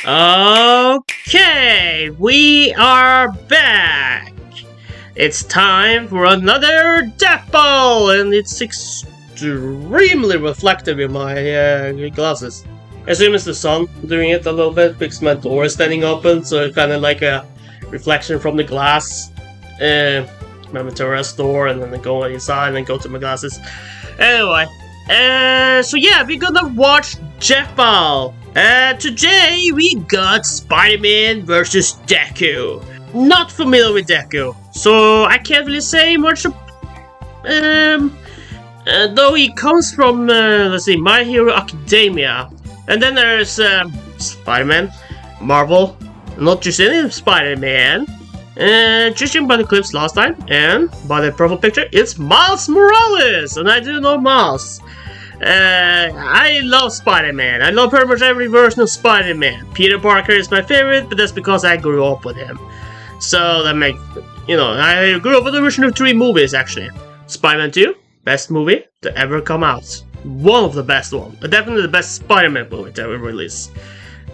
Okay, we are back. It's time for another death ball, and it's extremely reflective in my glasses. I assume it's the sun doing it a little bit because my door is standing open, so it's kind of like a reflection from the glass. My materials door, and then I go inside and then go to my glasses. Anyway, so yeah, we're gonna watch Death Ball. Today we got Spider-Man versus Deku. Not familiar with Deku, so I can't really say much. Though he comes from, let's see, My Hero Academia. And then there's Spider-Man, Marvel, not just any Spider-Man. Judging by the clips last time and by the profile picture, it's Miles Morales, and I do know Miles. I love Spider-Man. I love pretty much every version of Spider-Man. Peter Parker is my favorite, but that's because I grew up with him. So that makes, I grew up with the original 3 movies actually. Spider-Man 2, best movie to ever come out. One of the best ones. Definitely the best Spider-Man movie to ever release.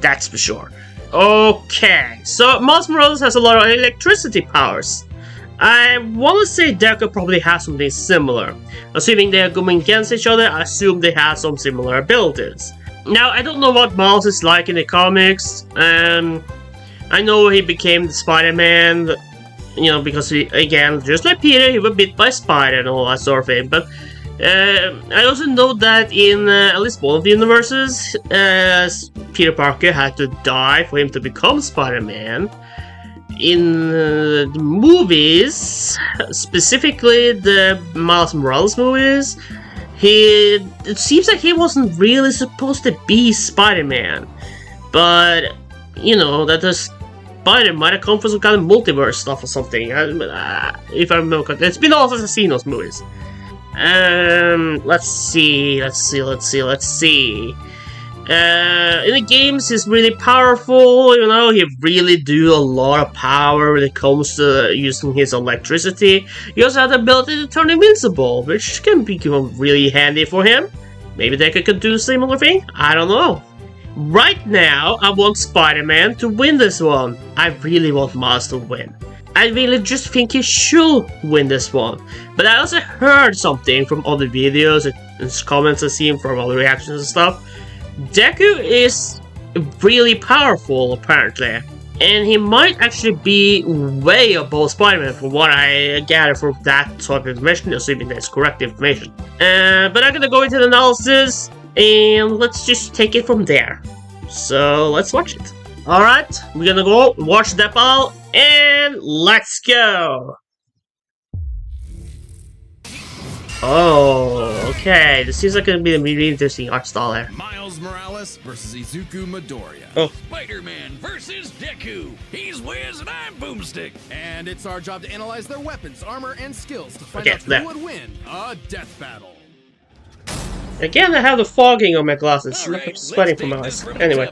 That's for sure. Okay, so Miles Morales has a lot of electricity powers. I want to say Deku probably has something similar. Assuming they are going against each other, I assume they have some similar abilities. Now, I don't know what Miles is like in the comics. I know he became the Spider-Man, because he, again, just like Peter, he was bit by Spider and all that sort of thing. But I also know that in at least one of the universes, Peter Parker had to die for him to become Spider-Man. In the movies, specifically the Miles Morales movies, it seems like he wasn't really supposed to be Spider-Man. But, that the Spider might have come from some kind of multiverse stuff or something. If I remember correctly. It's been a while since I've seen those movies. Let's see. In the games, he's really powerful, he really do a lot of power when it comes to using his electricity. He also has the ability to turn invincible, which can become really handy for him. Maybe they could do a similar thing, I don't know. Right now, I want Spider-Man to win this one. I really want Miles to win. I really just think he should win this one. But I also heard something from other videos and comments I've seen from other reactions and stuff. Deku is really powerful, apparently, and he might actually be way above Spider-Man from what I gather from that type of information, assuming that's correct information. But I'm gonna go into the analysis, and let's just take it from there. So, let's watch it. Alright, we're gonna go watch that ball, and let's go! Oh, okay. This seems like it's gonna be a really interesting art style there. Miles Morales versus Izuku Midoriya. Oh. Spider-Man versus Deku. He's Wiz and I'm Boomstick. And it's our job to analyze their weapons, armor, and skills to find out who would win a death battle. Again, I have the fogging on my glasses. Right, I'm sweating from my eyes. Anyway.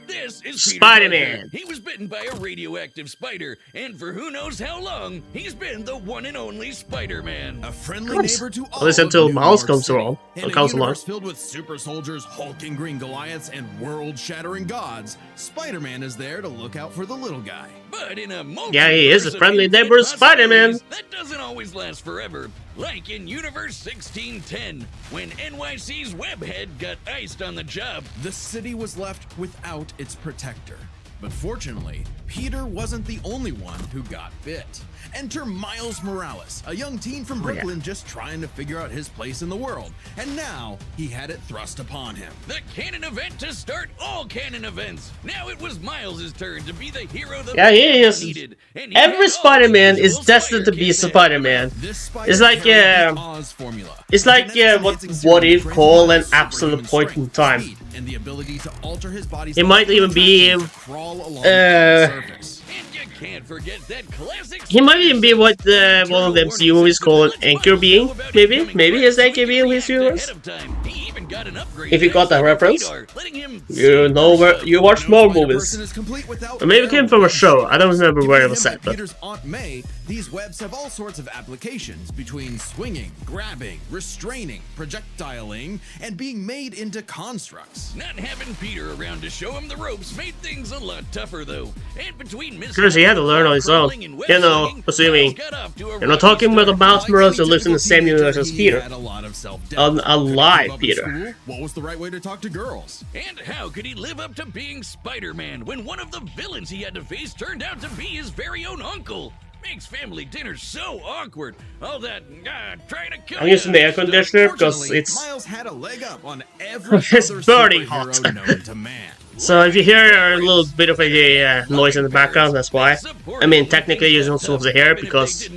This is Spider-Man. He was bitten by a radioactive spider, and for who knows how long, he's been the one and only Spider-Man. A friendly neighbor to all. At least until of Miles New York comes City. along. In a Comes along. universe filled with super soldiers, hulking green Goliaths, and world-shattering gods, Spider-Man is there to look out for the little guy. But in a Yeah, he is a multiverse of friendly infinite neighbor Spider-Man. possibilities, that doesn't always last forever. Like in Universe 1610, when NYC's Webhead got iced on the job. The city was left without its protector. But fortunately, Peter wasn't the only one who got bit. Enter Miles Morales, a young teen from Brooklyn just trying to figure out his place in the world. And now, he had it thrust upon him. The canon event to start all canon events. Now it was Miles' turn to be the hero that he is. needed. And Every Spider-Man is destined to be Spider-Man. It's like, it's like what if called an absolute point in time. And the ability to alter his body's It might even be can't forget that classic. he might even be what one of the MCU movies called an anchor being. Maybe his anchor being in his universe. He even got an upgrade. If you got that reference, radar, letting him you know where you watch No more Spider movies. Person is complete without Or maybe it came from a show. I don't remember where it was Given at, him but Peter's Aunt May, these webs have all sorts of applications between swinging, grabbing, restraining, projectiling, and being made into constructs. Not having Peter around to show him the ropes made things a lot tougher, though. And between Chris, he had to learn on his own. You know, assuming you're not talking about the Miles Morales who lives in the same universe as Peter. Had a lot of self-doubt. A lie, Keep up at Peter. school? What was the right way to talk to girls? And how could he live up to being Spider-Man when one of the villains he had to face turned out to be his very own uncle? Makes family dinner so awkward. All that trying to kill I'm using the air stuff. conditioner because Fortunately, it's Miles had a leg up on every It's other burning superhero hot. known to man. so if you hear a little bit of a noise in the background, that's why. I mean, technically you're not supposed to hear it because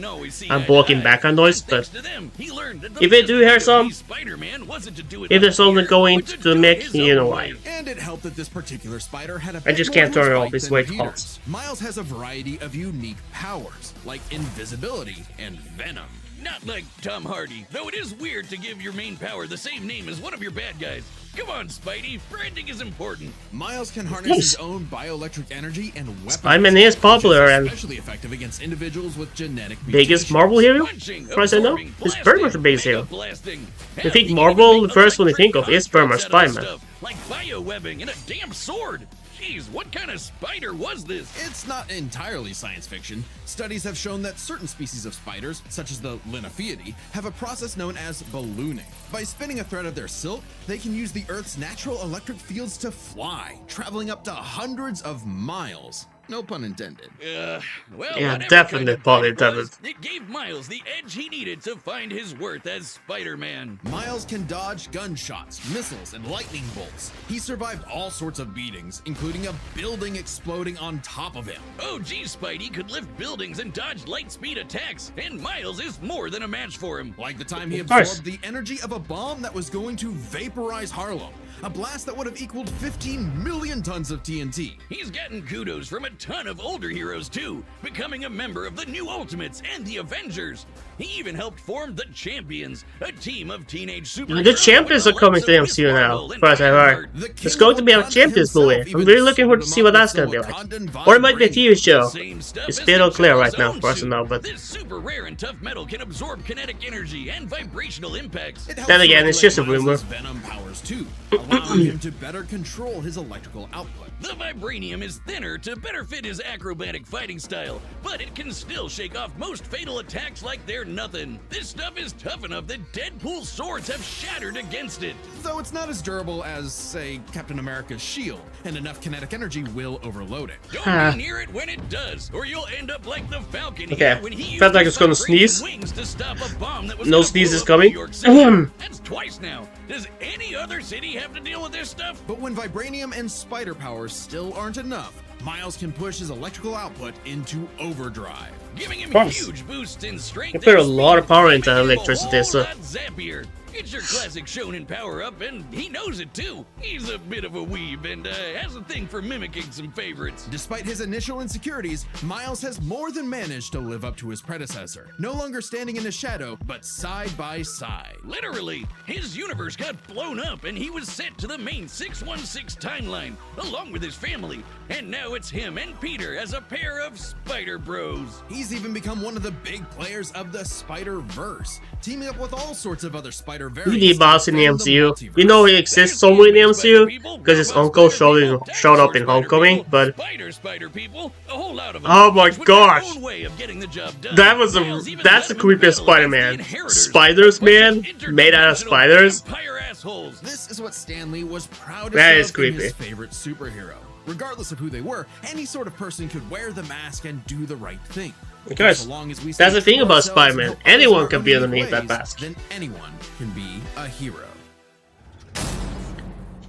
I'm blocking background noise, but if you do hear some, if there's something going to the mic, you know why. And it helped that this particular spider had a I just bit more can't turn it to off, fight it's than way Peter's. hot. Miles has a variety of unique powers, like invisibility and venom. Not like Tom Hardy, though it is weird to give your main power the same name as one of your bad guys. Come on, Spidey, branding is important. Miles can harness Yes. his own bioelectric energy and weapons. Spider-Man is popular and especially effective against individuals with genetic biggest mutations. Marvel hero? Punching, As far as I know, absorbing, it's very much the blasting, biggest hero. mega blasting. I Hell, think he Marvel, can even the first one you make think of is very much constructs out of Spider-Man. stuff, like bio-webbing and a damn sword. Jeez, what kind of spider was this? It's not entirely science fiction. Studies have shown that certain species of spiders, such as the Linnaeus, have a process known as ballooning. By spinning a thread of their silk, they can use the Earth's natural electric fields to fly, traveling up to hundreds of miles. No pun intended. Well, Yeah, whatever definitely kind of pun bite it intended. was, it gave Miles the edge he needed to find his worth as Spider-Man. Miles can dodge gunshots, missiles, and lightning bolts. He survived all sorts of beatings, including a building exploding on top of him. Oh, geez, Spidey could lift buildings and dodge light-speed attacks, and Miles is more than a match for him. Like the time he Of course. absorbed the energy of a bomb that was going to vaporize Harlem. A blast that would have equaled 15 million tons of TNT. He's gotten kudos from a ton of older heroes, too, becoming a member of the New Ultimates and the Avengers. He even helped form the Champions, a team of teenage superheroes. The Champions are coming to the MCU now, as far as I heard. It's going to be a Champions movie. I'm really looking forward to see what that's going to be like. Or it might be a TV show. It's still unclear right now for us to know, but This super rare and tough metal can absorb kinetic energy and vibrational impacts. It helps Then again, to it's just a regulate rumor. Miles's venom powers too, allowing him to better control his electrical output. The vibranium is thinner to better fit his acrobatic fighting style, but it can still shake off most fatal attacks like they're nothing. This stuff is tough enough that Deadpool's swords have shattered against it. Though it's not as durable as, say, Captain America's shield, and enough kinetic energy will overload it. Don't be near it when it does, or you'll end up like the Falcon Okay, here when he felt used like his it's gonna vibranium sneeze. wings to stop a bomb that was No gonna sneezes blow up New coming. York City. That's twice now. Does any other city have to deal with this stuff? But when vibranium and spider powers still aren't enough, Miles can push his electrical output into overdrive. Giving him course. huge boosts in strength. They put a and lot of speed, power into making him a electricity, whole so- lot zappier. It's your classic shonen power-up, and he knows it too. He's a bit of a weeb and has a thing for mimicking some favorites. Despite his initial insecurities, Miles has more than managed to live up to his predecessor, no longer standing in the shadow, but side by side. Literally, his universe got blown up and he was sent to the main 616 timeline, along with his family. And now it's him and Peter as a pair of Spider Bros. He's even become one of the big players of the Spider-Verse, teaming up with all sorts of other spider he variants. need boss in the from MCU. multiverse. We know he exists somewhere in the MCU because his uncle showed up in Homecoming, but Spider people, a whole lot of them. Oh my each with their gosh. own way of getting the job done. that was Miles even that's the let them creepiest build as Spider-Man. the inheritors, Spiders, a bunch of man, made out of interdimensional spiders. vampire assholes. This is what Stan Lee was proudest That of is in creepy. his favorite superhero. Regardless of who they were, any sort of person could wear the mask and do the right thing. Of course. So long as we That's stay the thing true to about ourselves and Spider-Man. help others Anyone in our can own be unique underneath that ways, mask. Then anyone can be a hero.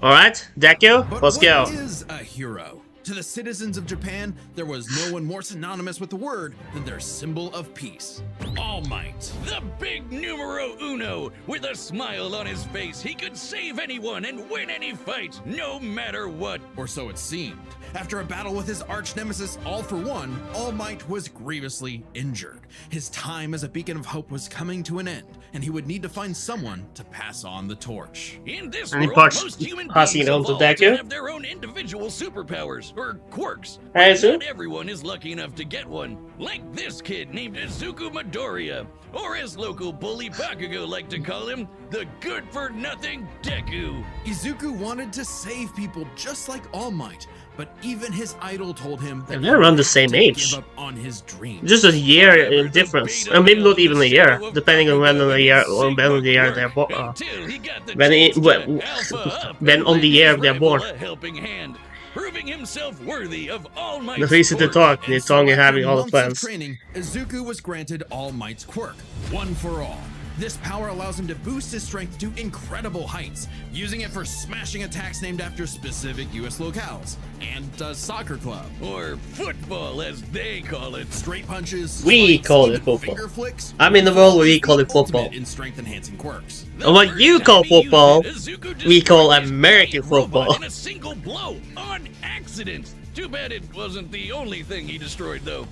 Alright, Deku, But let's what go. is a hero? To the citizens of Japan, there was no one more synonymous with the word than their symbol of peace. All Might. The big numero uno. With a smile on his face, he could save anyone and win any fight, no matter what. Or so it seemed. After a battle with his arch nemesis All For One, All Might was grievously injured. His time as a beacon of hope was coming to an end, and he would need to find someone to pass on the torch. In this And he world, parts- most human passing beings it on to evolved to Deku. have their own individual superpowers, or quirks. Hey, Not everyone is lucky enough to get one. Like this kid named Izuku Midoriya, or as local bully Bakugo like to call him, the good-for-nothing Deku. Izuku wanted to save people just like All Might, but even his idol told him that They're around the he same had to age. give up on his dream. Just a year difference, or maybe not even a year, depending on when on the year or when on the year they're born. Until he got the When chance it- to when- alpha up when and on the lend year his they're rival born. a helping hand, proving himself worthy of All Might's The reason to torch. talk, And the so tongue and after having all the months of plans. training, Izuku was granted All Might's quirk, One for All. This power allows him to boost his strength to incredible heights, using it for smashing attacks named after specific US locales, and a soccer club. Or football, as they call it. Straight punches, We spikes, call it even football. finger flicks. I'm in the world where we is call the it football. ultimate in strength-enhancing quirks. The And what first you time call he used football, it, Izuku we call destroyed his American giant robot football. in a single blow, on accident. Too bad it wasn't the only thing he destroyed, though.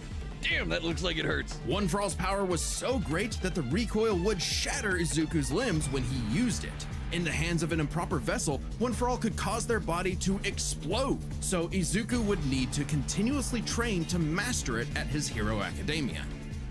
Damn, that looks like it hurts. One for All's power was so great that the recoil would shatter Izuku's limbs when he used it. In the hands of an improper vessel, One for All could cause their body to explode. So Izuku would need to continuously train to master it at his Hero Academia.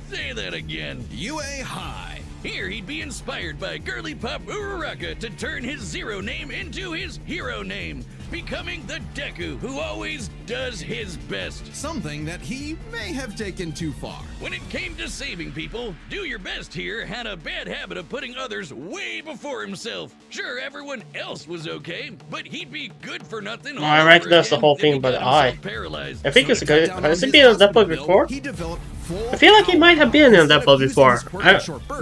Say that again. UA High. Here he'd be inspired by girly pop Uraraka to turn his zero name into his hero name, becoming the Deku who always does his best. Something that he may have taken too far. When it came to saving people, Do Your Best here had a bad habit of putting others way before himself. Sure, everyone else was okay, but he'd be good for nothing. I all reckon over that's the again whole if thing he about got I. himself paralyzed. I think So it's to a cut good. down Has on it his been on that hospital book bill, before? he developed full I feel like he might have been in that book before.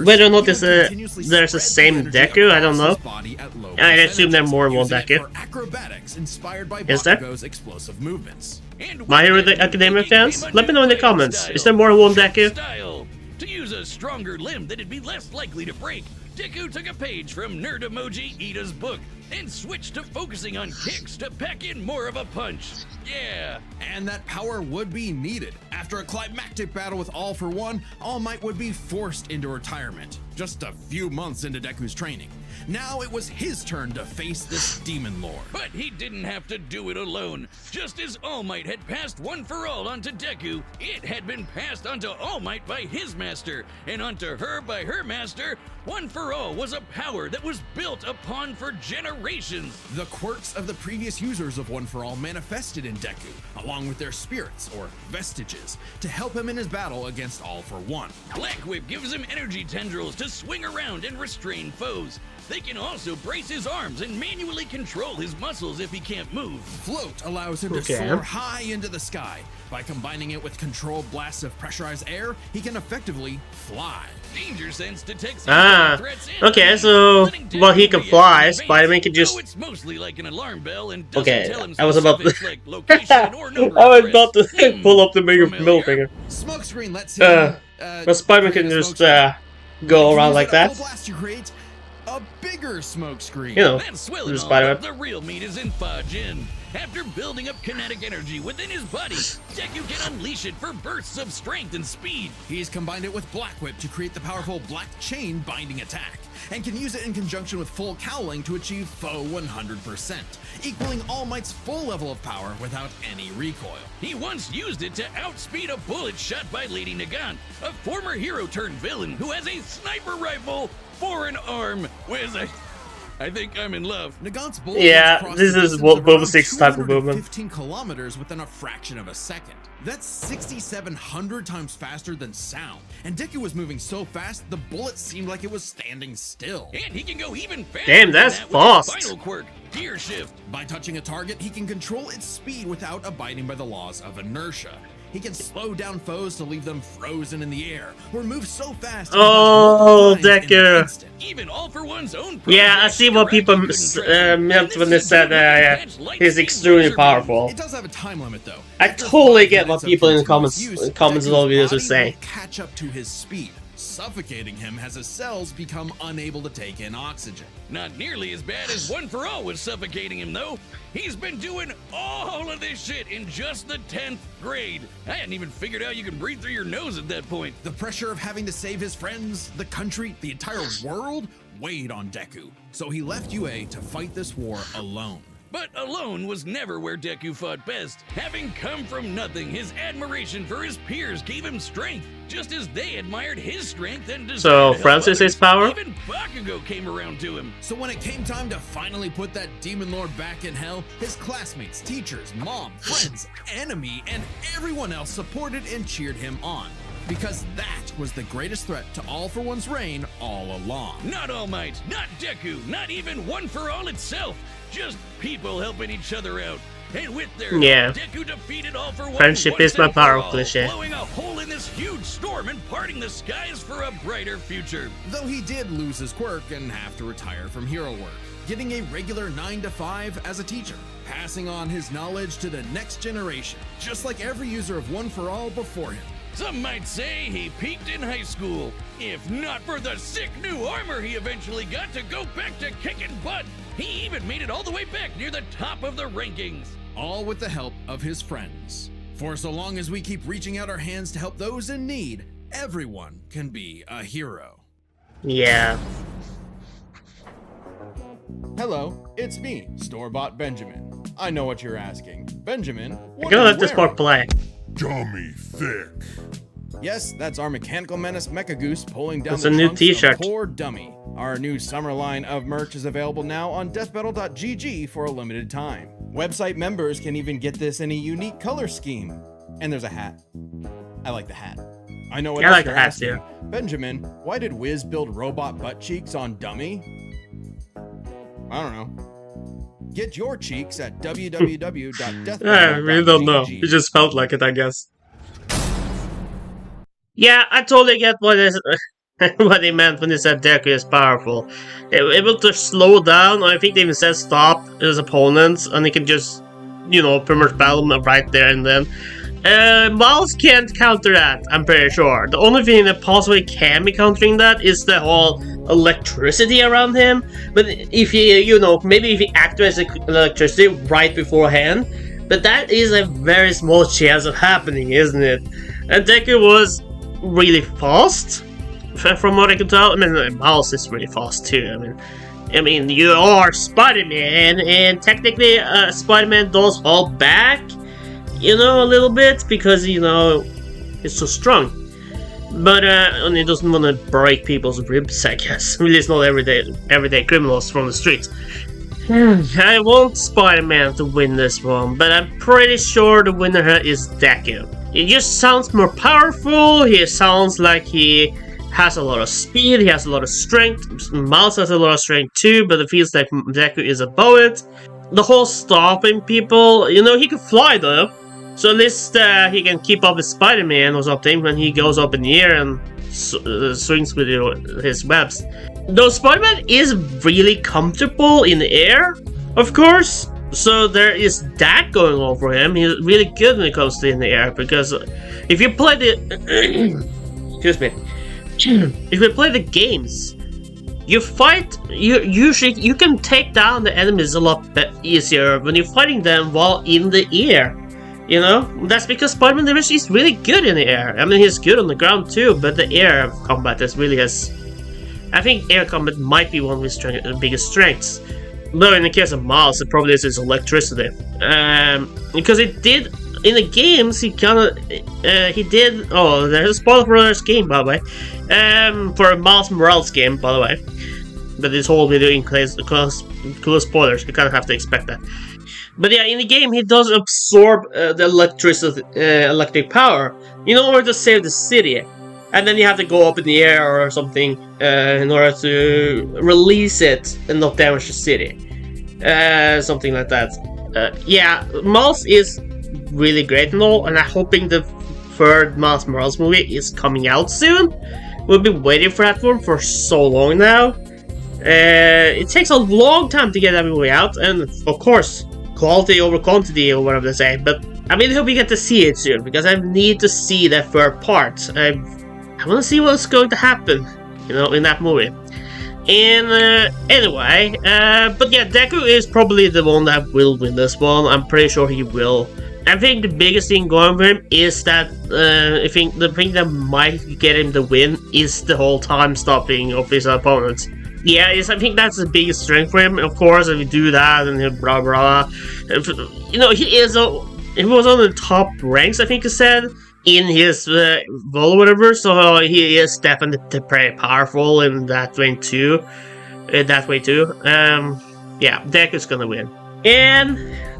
Whether or not there's the same Deku, I don't know. I assume there are more than one Deku. Acrobatics inspired by Is there? Bakugo's explosive movements. And My Hero with it, Academia he fans, became a let me new know in the fighting comments. style. Is there more than one Trick Deku? style. To use a stronger limb that'd be less likely to break, Deku took a page from Nerd Emoji Ida's book and switched to focusing on kicks to pack in more of a punch. Yeah. And that power would be needed. After a climactic battle with All For One, All Might would be forced into retirement, just a few months into Deku's training. Now it was his turn to face this demon lord. But he didn't have to do it alone. Just as All Might had passed One for All onto Deku, it had been passed onto All Might by his master, and onto her by her master. One for All was a power that was built upon for generations. The quirks of the previous users of One For All manifested in Deku, along with their spirits, or vestiges, to help him in his battle against All For One. Black Whip gives him energy tendrils to swing around and restrain foes. They can also brace his arms and manually control his muscles if he can't move. Float allows him Okay. to soar high into the sky. By combining it with controlled blasts of pressurized air, he can effectively fly. Danger Sense detects Ah, threats and okay, enemies, so letting Deku while he can react fly, in advance. Spider-Man can just. Though it's mostly like an alarm bell and doesn't Okay, tell him I was about to. specifics like location or number I of was about to threats. pull up the middle Familiar? finger. Smokescreen lets him. But Spider-Man can just go around like that. Blast to create a bigger smokescreen. You know, That's swell the and all, Spider-Man. but the real meat is in Fajin. After building up kinetic energy within his body, Deku can unleash it for bursts of strength and speed. He's combined it with Black Whip to create the powerful Black Chain binding attack, and can use it in conjunction with Full Cowling to achieve foe 100%, equaling All Might's full level of power without any recoil. He once used it to outspeed a bullet shot by Lady Nagant, a former hero turned villain who has a sniper rifle for an arm. I think I'm in love. Nagant's bullet Yeah, crossed this the is distance what of Boba around 6 type of movement. 215 kilometers within a fraction of a second. That's 6,700 times faster than sound. And Deku was moving so fast, the bullet seemed like it was standing still. And he can go even faster. Damn, than that's that with his fast. final quirk, Gear Shift. By touching a target, he can control its speed without abiding by the laws of inertia. He can slow down foes to leave them frozen in the air, or move so fast. he can Oh, touch multiple times in an Deku. instant. Even All For One's own Yeah, I project, see what people Iraqi couldn't track him. meant And when this they is said due to the he's Lightspeed extremely laser beam. powerful. It does have a time limit though. I After totally 5 get what minutes of people in the continuous comments use, comments of all Deku's videos are body saying. will catch up to his speed. suffocating him as his cells become unable to take in oxygen. Not nearly as bad as One for All was suffocating him, though. He's been doing all of this shit in just the 10th grade. I hadn't even figured out you can breathe through your nose at that point. The pressure of having to save his friends, the country, the entire world weighed on Deku, so he left UA to fight this war alone. But alone was never where Deku fought best. Having come from nothing, his admiration for his peers gave him strength, just as they admired his strength and desire So to help Francis others. is power? Even Bakugo came around to him. So when it came time to finally put that demon lord back in hell, his classmates, teachers, mom, friends, enemy, and everyone else supported and cheered him on. Because that was the greatest threat to All for One's reign all along. Not All Might, not Deku, not even One for All itself. Just people helping each other out. And with their Yeah. help, Deku defeated All for One. Friendship once is my and for power all, cliche. blowing a hole in this huge storm and parting the skies for a brighter future. Though he did lose his quirk and have to retire from hero work, getting a regular 9 to 5 as a teacher, passing on his knowledge to the next generation, just like every user of One for All before him. Some might say he peaked in high school. If not for the sick new armor he eventually got to go back to kicking butt, he even made it all the way back near the top of the rankings. All with the help of his friends. For so long as we keep reaching out our hands to help those in need, everyone can be a hero. Yeah. Hello, it's me, Store-Bought Benjamin. I know what you're asking. Benjamin, I'm what gonna are you let this wearing? part play. Dummy thick. Yes, that's our Mechanical Menace Mecha Goose pulling down It's the a new trunks of t-shirt. Poor Dummy. Our new summer line of merch is available now on deathmetal.gg for a limited time. Website members can even get this in a unique color scheme. And there's a hat. I like the hat. I know what I else like the you're hat, asking. too. Benjamin, why did Wiz build robot butt cheeks on Dummy? I don't know. Get your cheeks at www.deathmetal.gg. I really don't know. It just felt like it, I guess. Yeah, I totally get what what they meant when they said Deku is powerful. Able to slow down, or I think they even said stop his opponents, and he can just, you know, pretty much battle them right there and then. Miles can't counter that, I'm pretty sure. The only thing that possibly can be countering that is the whole electricity around him. But if you know, maybe if he activates the electricity right beforehand, but that is a very small chance of happening, isn't it? And Deku was really fast, from what I can tell. I mean, Miles is really fast too. I mean, you are Spider-Man, and technically, Spider-Man does hold back, you know, a little bit because, you know, he's so strong. But and he doesn't want to break people's ribs, I guess. At least not everyday criminals from the streets. I want Spider-Man to win this one, but I'm pretty sure the winner here is Deku. He just sounds more powerful. He sounds like he has a lot of speed. He has a lot of strength. Miles has a lot of strength too, but it feels like Deku is above it. The whole stopping people, you know, he can fly though. So at least he can keep up with Spider-Man or something when he goes up in the air and swings with his webs. Though Spider-Man is really comfortable in the air, of course. So there is that going on for him. He's really good when it comes to in the air, because if you play the excuse me, if you play the games, you fight. You can take down the enemies a lot easier when you're fighting them while in the air. You know, that's because Spider-Man is really good in the air. I mean, he's good on the ground too, but the air combat is really his. I think air combat might be one of his biggest strengths. Though in the case of Miles, it probably is his electricity. Because it did in the games, he did. Oh, there's a spoiler for this game, by the way. For Miles Morales game, by the way. But this whole video includes spoilers. You kind of have to expect that. But yeah, in the game, he does absorb the electric power in order to save the city. And then you have to go up in the air or something in order to release it and not damage the city. Something like that. Yeah, Miles is really great and all, and I'm hoping the third Miles Morales movie is coming out soon. We've been waiting for that one for so long now. It takes a long time to get that movie out, and of course, quality over quantity or whatever they say. But I really hope we get to see it soon, because I need to see that third part. I want to see what's going to happen, you know, in that movie. And anyway, but yeah, Deku is probably the one that will win this one. I'm pretty sure he will. I think the biggest thing going for him is that I think the thing that might get him the win is the whole time stopping of his opponents. Yeah, I think that's the biggest strength for him. Of course, if you do that and blah blah, you know, he was on the top ranks, I think he said, in his role or whatever. So he is definitely pretty powerful in that way too. Yeah, Deku's gonna win. And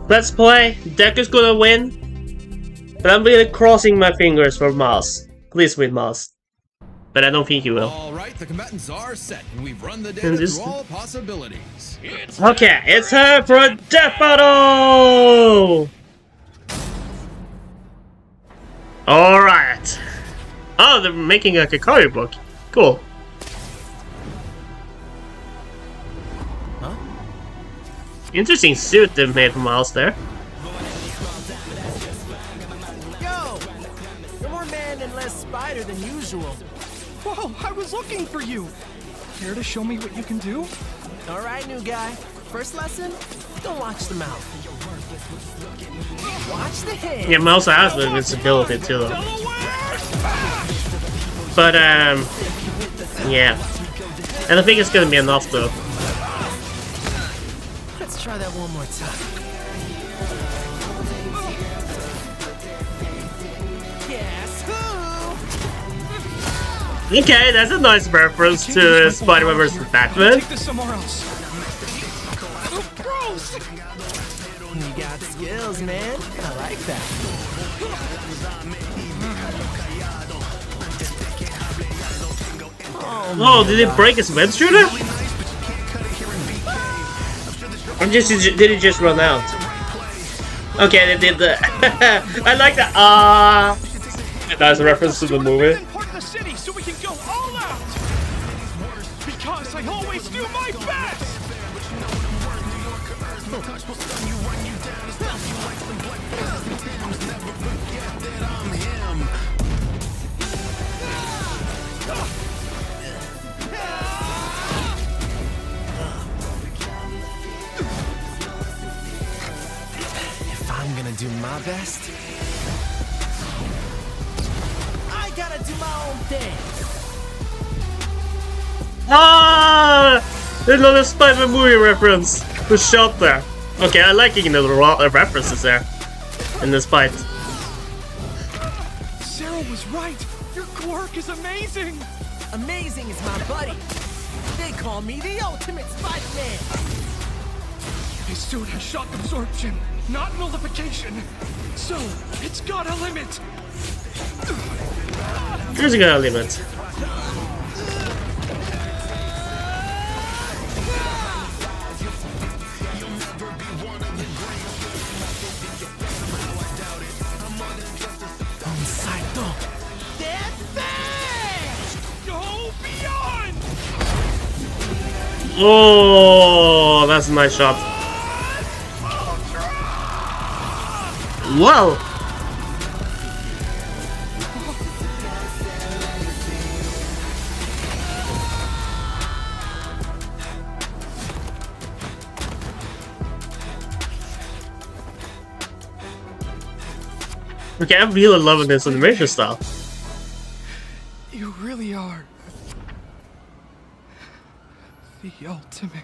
let's play. Deku's gonna win. But I'm really crossing my fingers for Miles. Please win, Miles. But I don't think he will. All right, the combatants are set, and we've run the data through all possibilities. Okay, it's time for a death battle! Alright. Oh, they're making like a coloring book. Cool. Huh? Interesting suit they've made for Miles there. Yo! You're more man and less spider than usual. Whoa, I was looking for you! Care to show me what you can do? Alright, new guy. First lesson? Don't watch the mouth. Watch the head. Yeah, Miles has the invincibility too though. But yeah. I don't think it's gonna be enough though. Let's try that one more time. Guess who? Okay, that's a nice reference to Spider-Man vs. Batman. Take this somewhere else. Oh, gross! You got skills, man. I like that. Oh, did it break his web shooter? Or did it just run out? Okay, they did that. I like that. That's a reference to the movie. Part of the city so we can go all out. Because I always do my best. If I'm gonna do my best, I gotta do my own thing. Ah! There's another Spider-Man movie reference. Was shot there. Okay, I like getting the references there in this fight. Sarah was right. Your quirk is amazing. Amazing is my buddy. They call me the ultimate Spider-Man. His suit has shock absorption, not nullification. So, it's got a limit. Here's a good limit. Go beyond! Oh, that's a nice shot. Whoa! Okay, I'm really loving this animation style. You really are the ultimate.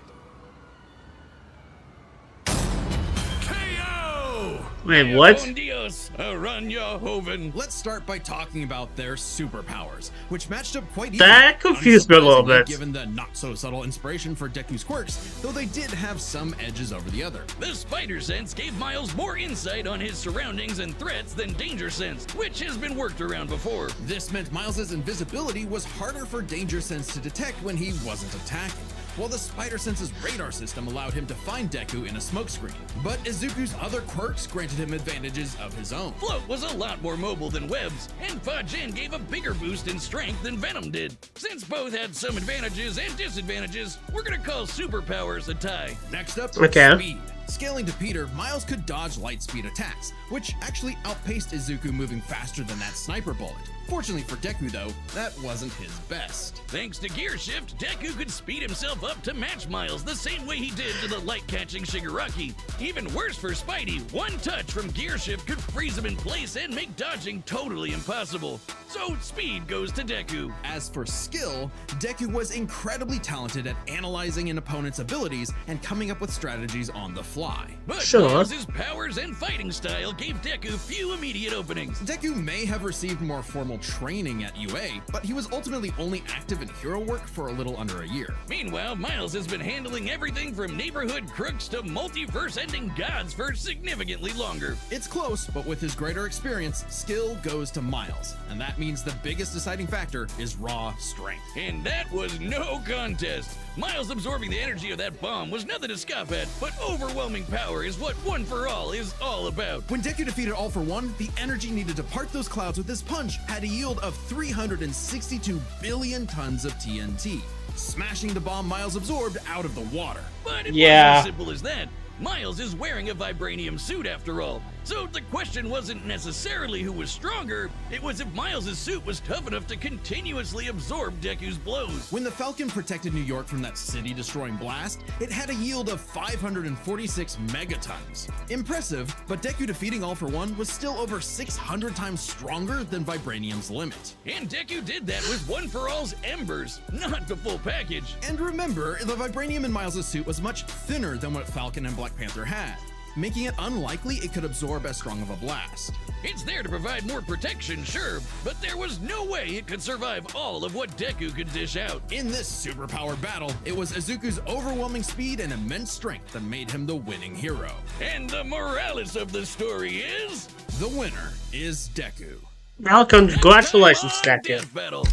KO! Wait, what? Bon Dios, Aranya Hoven. Let's start by talking about their superpowers, which matched up quite easily. That confused me a little bit. Given the not-so-subtle inspiration for Deku's quirks, though they did have some edges over the other. The Spider Sense gave Miles more insight on his surroundings and threats than Danger Sense, which has been worked around before. This meant Miles' invisibility was harder for Danger Sense to detect when he wasn't attacking, while the Spider Sense's radar system allowed him to find Deku in a smokescreen. But Izuku's other quirks granted him advantages of his own. Float was a lot more mobile than Webs, and Fa-Jin gave a bigger boost in strength than Venom did. Since both had some advantages and disadvantages, we're gonna call superpowers a tie. Next up, Okay. speed. Scaling to Peter, Miles could dodge light speed attacks, which actually outpaced Izuku moving faster than that sniper bullet. Fortunately for Deku though, that wasn't his best. Thanks to Gear Shift, Deku could speed himself up to match Miles the same way he did to the light-catching Shigaraki. Even worse for Spidey, one touch from Gear Shift could freeze him in place and make dodging totally impossible. So speed goes to Deku. As for skill, Deku was incredibly talented at analyzing an opponent's abilities and coming up with strategies on the fly. But Sure. Miles' powers and fighting style gave Deku few immediate openings. Deku may have received more formal training at UA, but he was ultimately only active in hero work for a little under a year. Meanwhile, Miles has been handling everything from neighborhood crooks to multiverse-ending gods for significantly longer. It's close, but with his greater experience, skill goes to Miles, and that means the biggest deciding factor is raw strength. And that was no contest. Miles absorbing the energy of that bomb was nothing to scoff at, but overwhelming power is what One For All is all about. When Deku defeated All For One, the energy needed to part those clouds with his punch had a yield of 362 billion tons of TNT, smashing the bomb Miles absorbed out of the water. But it Yeah. wasn't as simple as that. Miles is wearing a vibranium suit after all. So the question wasn't necessarily who was stronger, it was if Miles' suit was tough enough to continuously absorb Deku's blows. When the Falcon protected New York from that city-destroying blast, it had a yield of 546 megatons. Impressive, but Deku defeating All For One was still over 600 times stronger than Vibranium's limit. And Deku did that with One For All's embers, not the full package. And remember, the Vibranium in Miles' suit was much thinner than what Falcon and Black Panther had, making it unlikely it could absorb as strong of a blast. It's there to provide more protection, sure, but there was no way it could survive all of what Deku could dish out. In this superpowered battle, it was Izuku's overwhelming speed and immense strength that made him the winning hero. And the morales of the story is... The winner is Deku. Well, congratulations, Time on Deku. Death Battle.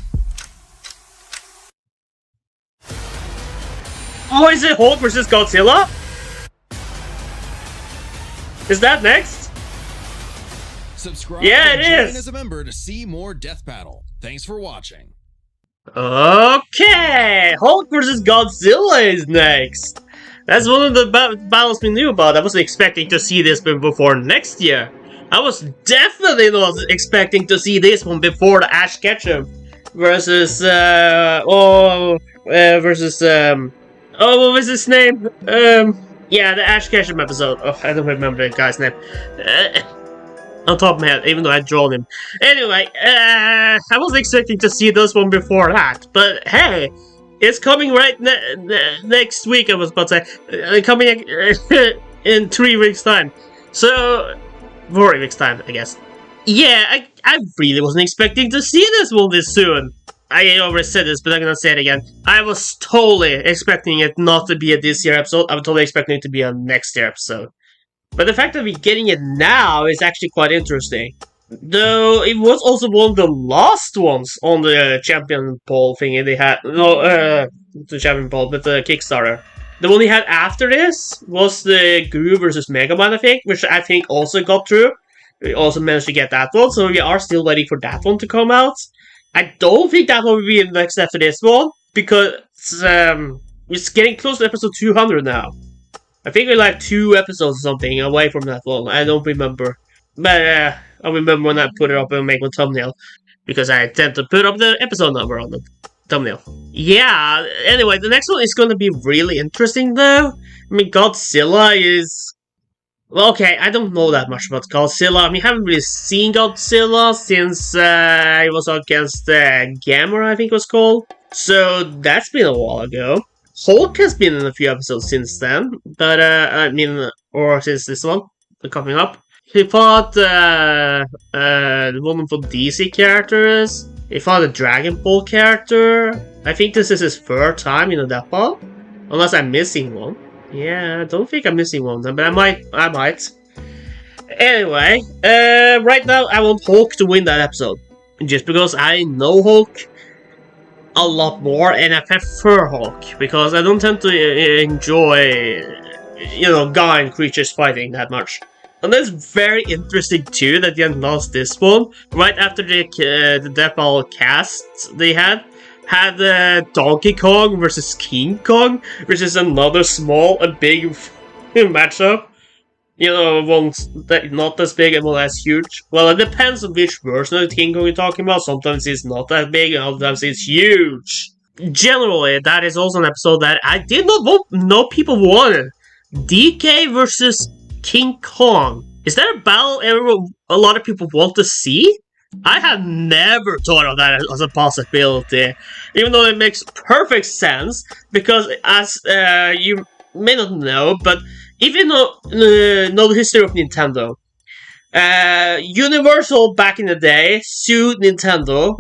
Oh, is it Hulk versus Godzilla? Is that next? Subscribe Yeah, and it join is. as a member to see more Death Battle. Thanks for watching. Okay, Hulk versus Godzilla is next. That's one of the battles we knew about. I wasn't expecting to see this one before next year. I was definitely not expecting to see this one before the Ash Ketchum versus what was his name? Yeah, the Ash Ketchum episode. Oh, I don't remember the guy's name. On top of my head, even though I'd drawn him. Anyway, I wasn't expecting to see this one before that, but hey, it's coming right next week, I was about to say. Coming in 3 weeks' time. So, 4 weeks' time, I guess. Yeah, I really wasn't expecting to see this one this soon. I already said this, but I'm gonna say it again. I was totally expecting it not to be a this year episode. I was totally expecting it to be a next year episode. But the fact that we're getting it now is actually quite interesting. Though it was also one of the last ones on the champion poll thingy they had. No, the champion poll, but the Kickstarter. The one they had after this was the Guru versus Mega Man, I think, which I think also got through. We also managed to get that one, so we are still waiting for that one to come out. I don't think that one will be next after this one, because it's getting close to episode 200 now. I think we're like 2 episodes or something away from that one. I don't remember. But I remember when I put it up and make a thumbnail, because I tend to put up the episode number on the thumbnail. Yeah, anyway, the next one is going to be really interesting though. I mean, Godzilla is... Well, okay, I don't know that much about Godzilla. I mean, I haven't really seen Godzilla since it was against Gamera, I think it was called. So that's been a while ago. Hulk has been in a few episodes since then, but I mean, or since this one, coming up. He fought the woman for DC characters. He fought a Dragon Ball character. I think this is his 3rd time in a Death Battle, unless I'm missing one. Yeah, I don't think I'm missing one, but I might. Anyway, right now I want Hulk to win that episode, just because I know Hulk a lot more, and I prefer Hulk, because I don't tend to enjoy, giant creatures fighting that much. And that's very interesting too, that they announced this one right after the Death Battle cast they had Donkey Kong versus King Kong, which is another small and big matchup. You know, one's not as big and one as huge. Well, it depends on which version of King Kong you're talking about. Sometimes it's not that big, and sometimes it's huge. Generally, that is also an episode that I did not know people wanted. DK versus King Kong. Is that a battle a lot of people want to see? I have never thought of that as a possibility, even though it makes perfect sense, because as you may not know, but if you know the history of Nintendo, Universal back in the day sued Nintendo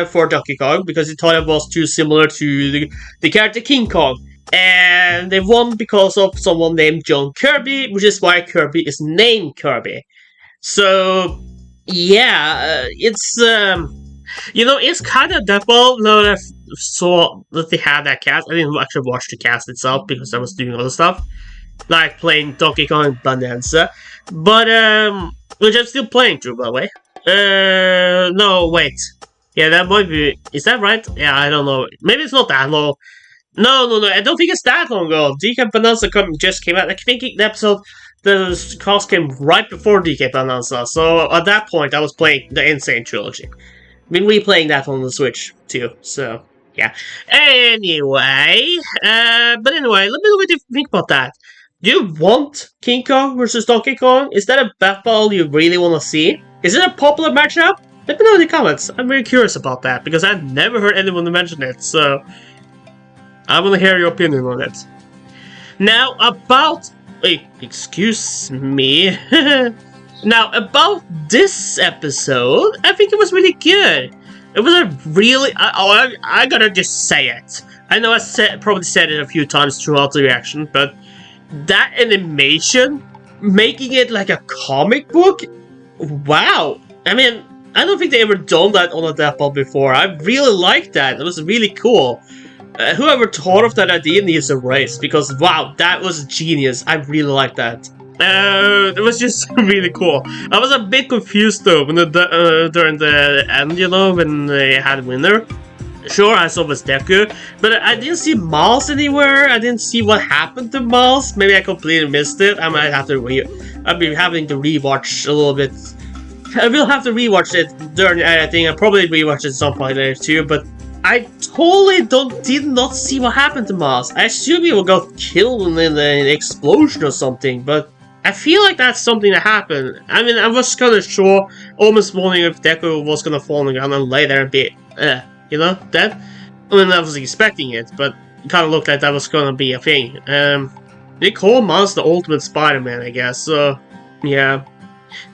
for Donkey Kong because they thought it was too similar to the character King Kong. And they won because of someone named John Kirby, which is why Kirby is named Kirby. So, yeah, it's, it's kind of double. No, I saw that they had that cast. I didn't actually watch the cast itself because I was doing other stuff, like playing Donkey Kong Bonanza. But, which I'm still playing through, by the way. No, wait. Yeah, that might be, is that right? Yeah, I don't know. Maybe it's not that long. No, I don't think it's that long ago. DK Bonanza just came out. I think the episode, the cast came right before DK Bonanza. So at that point, I was playing the Insane Trilogy. Been replaying that on the Switch too. So yeah. Anyway, but anyway, let me know what you think about that. Do you want King Kong versus Donkey Kong? Is that a battle you really want to see? Is it a popular matchup? Let me know in the comments. I'm very curious about that because I've never heard anyone mention it. So I want to hear your opinion on it. Now, about... Wait, excuse me. Now, about this episode, I think it was really good. It was a really... I gotta just say it. I know I probably said it a few times throughout the reaction, but that animation, making it like a comic book, wow. I mean, I don't think they ever done that on a Deathball before. I really liked that. It was really cool. Whoever thought of that idea needs a raise, because wow, that was genius. I really like that. It was just really cool. I was a bit confused though when during the end, when they had winner. Sure, I saw it was Deku, but I didn't see Miles anywhere. I didn't see what happened to Miles. Maybe I completely missed it. I might have to I'll be having to rewatch a little bit. I will have to rewatch it during the editing. I'll probably rewatch it at some point later too, but I totally did not see what happened to Miles. I assume he got killed in an explosion or something, but I feel like that's something that happened. I mean, I was kind of sure, almost wondering if Deku was gonna fall on the ground and lay there and be, dead. I mean, I was expecting it, but it kind of looked like that was gonna be a thing. They call Miles the Ultimate Spider-Man, I guess, so, yeah.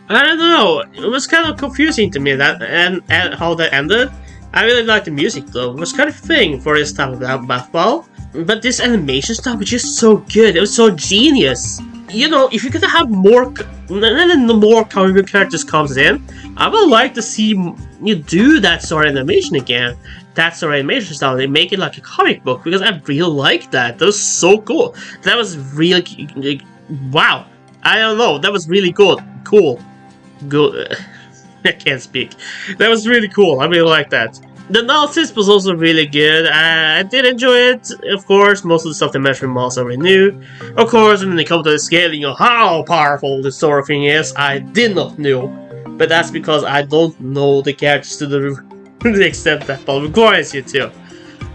I don't know, it was kind of confusing to me, that and how that ended. I really liked the music though, it was kind of a thing for this type of basketball. But this animation stuff was just so good, it was so genius. If you're gonna have more, and the more comic book characters comes in, I would like to see you do that sort of animation again. That sort of animation style, they make it like a comic book, because I really like that. That was so cool. That was really, wow. I don't know, that was really good. Cool. Good. I can't speak. That was really cool. I really like that. The analysis was also really good. I did enjoy it. Of course, most of the stuff they mentioned Miles already knew. Of course, when they come to the scaling of how powerful this sort of thing is, I did not know. But that's because I don't know the characters to the extent that Paul requires you to.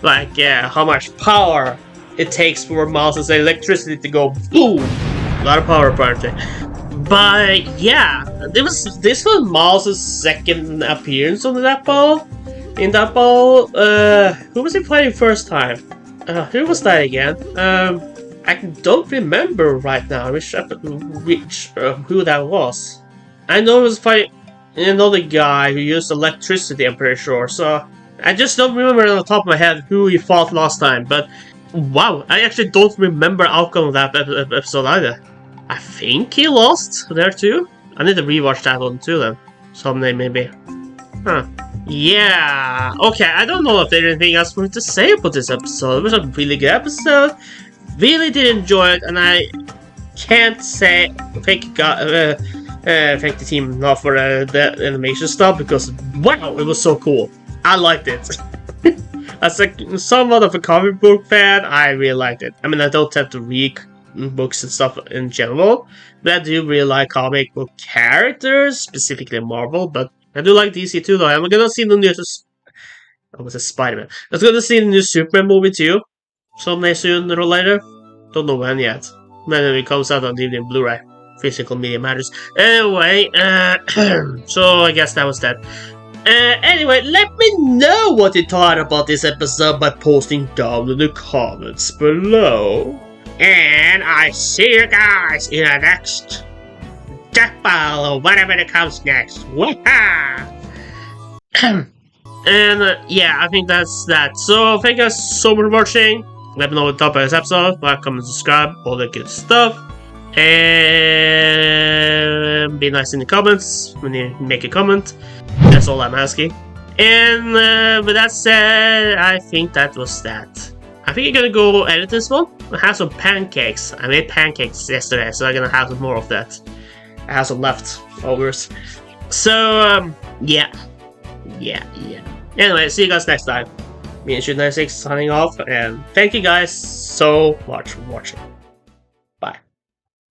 Like, how much power it takes for Miles' electricity to go boom. A lot of power apparently. But yeah, this was Miles' second appearance on that ball. In that ball, who was he playing first time? Who was that again? I don't remember right now who that was. I know it was fighting another guy who used electricity, I'm pretty sure. So I just don't remember on the top of my head who he fought last time. But wow, I actually don't remember the outcome of that episode either. I think he lost there too. I need to rewatch that one too then. Someday maybe. Huh. Yeah. Okay, I don't know if there's anything else for me to say about this episode. It was a really good episode. Really did enjoy it, and I can't say thank the team enough for the animation stuff, because wow, it was so cool. I liked it. As somewhat of a comic book fan, I really liked it. I mean, I don't have to read books and stuff in general, but I do really like comic book characters, specifically Marvel, but I do like DC too, though. I'm gonna see the new... I was a Spider-Man. I'm gonna see the new Superman movie too, someday sooner or later. Don't know when yet. Maybe it comes out on DVD and Blu-ray. Physical media matters. Anyway, so I guess that was that. Anyway, let me know what you thought about this episode by posting down in the comments below. And I see you guys in the next Death Ball or whatever that comes next. Waha! And yeah, I think that's that. So thank you guys so much for watching. Let me know what you thought about this episode. Like, comment, subscribe, all that good stuff. And be nice in the comments when you make a comment. That's all I'm asking. And with that said, I think that was that. I think I'm gonna go edit this one. I have some pancakes. I made pancakes yesterday, so I'm gonna have some more of that. I have some leftovers. So, yeah. Anyway, see you guys next time. Me and Shoot96 signing off, and thank you guys so much for watching.